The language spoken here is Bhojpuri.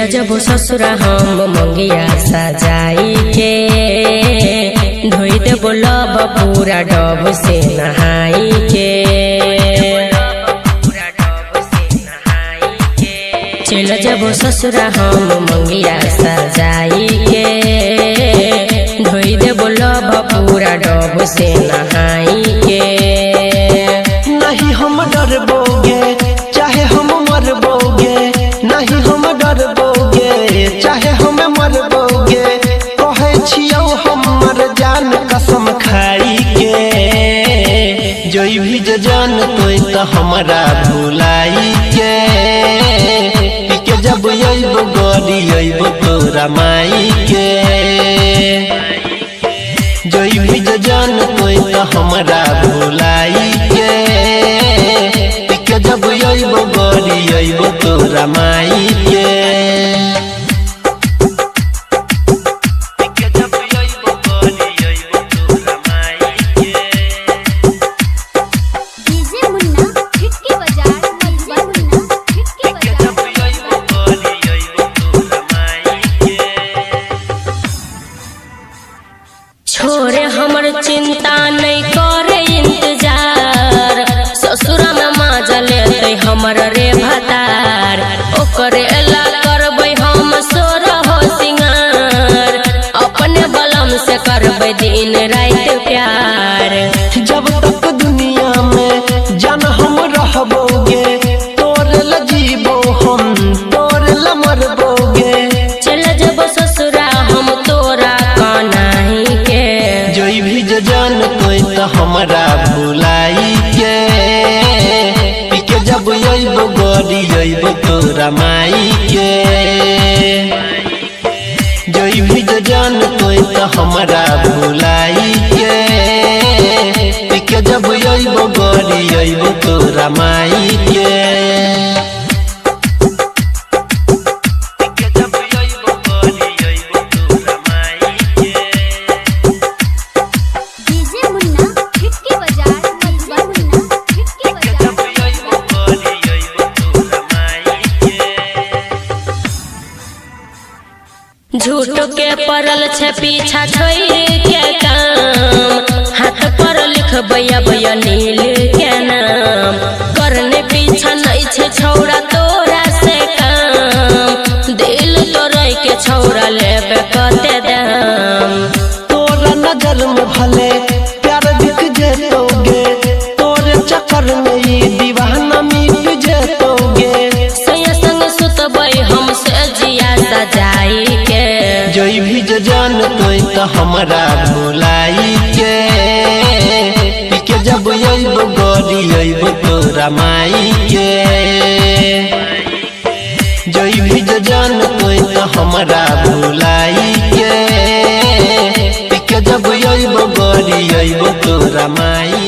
चल जब ससुरा हम मंगिया सजाई के धोई दे बोलब पूरा डब से नहाई के। चल जब ससुरा हम मंगिया सजाई के धोई दे बोलब पूरा डब से नहाई के। नहीं हम डरबोगे चाहे हम मरबोगे, नहीं हम डरबोगे चाहे हम मरबोगे, कहे छियौ हमर जान कसम खाई के। जोई भी जान तोय तो हमरा भुलाई के, के जब अइबो गरी अइबो तोरा माई के। जोई भी जान तोय तो हमरा भुलाई के, के जब अइबो गरी अइबो तोरा माई के। छोरे हमर चिंता नहीं करे इंतजार, ससुरा में माजा लेते हमर रे भतार। ओकरे ला करबै हम सोरहो सिंगार, अपने बलम से करबै दिन रात प्यार। जब तक दुनिया में जान हम रहबोगे, तोरे ला जीबो हम तोरे ला मरबोगे। चल जब ससुरा हम तोरा कनाही के, जोई भी जान तोय तो हमरा भुलाई के, के जब अइबो गरी अइबो तोरा माई के। जोई भी जान तोय तो हमरा भुलाई के, के जब अइबो गरी अइबो तोरा माई के। झूठ के पड़ल छे पीछा छोड़ के काम, हाथ पर लिखबै अब नील के नाम। करने पीछा नहीं छे छौड़ा तोरा से काम, दिल तोड़ै के छौड़ा लेबे कते दाम। तोरा नजर में भले प्यार बिक जेतोगे, तोरे चक्कर में ये दीवाना मिट जेतोगे। सैया संग सुतबै हम से जिया सजाई के, जोई भी जान तोय तो हमरा भुलाई के, के जब अइबो गरी अइबो तोरा माई के। जोई भी जान तोय तो हमरा भुलाई के, के जब अइबो गरी अइबो तोरा माई।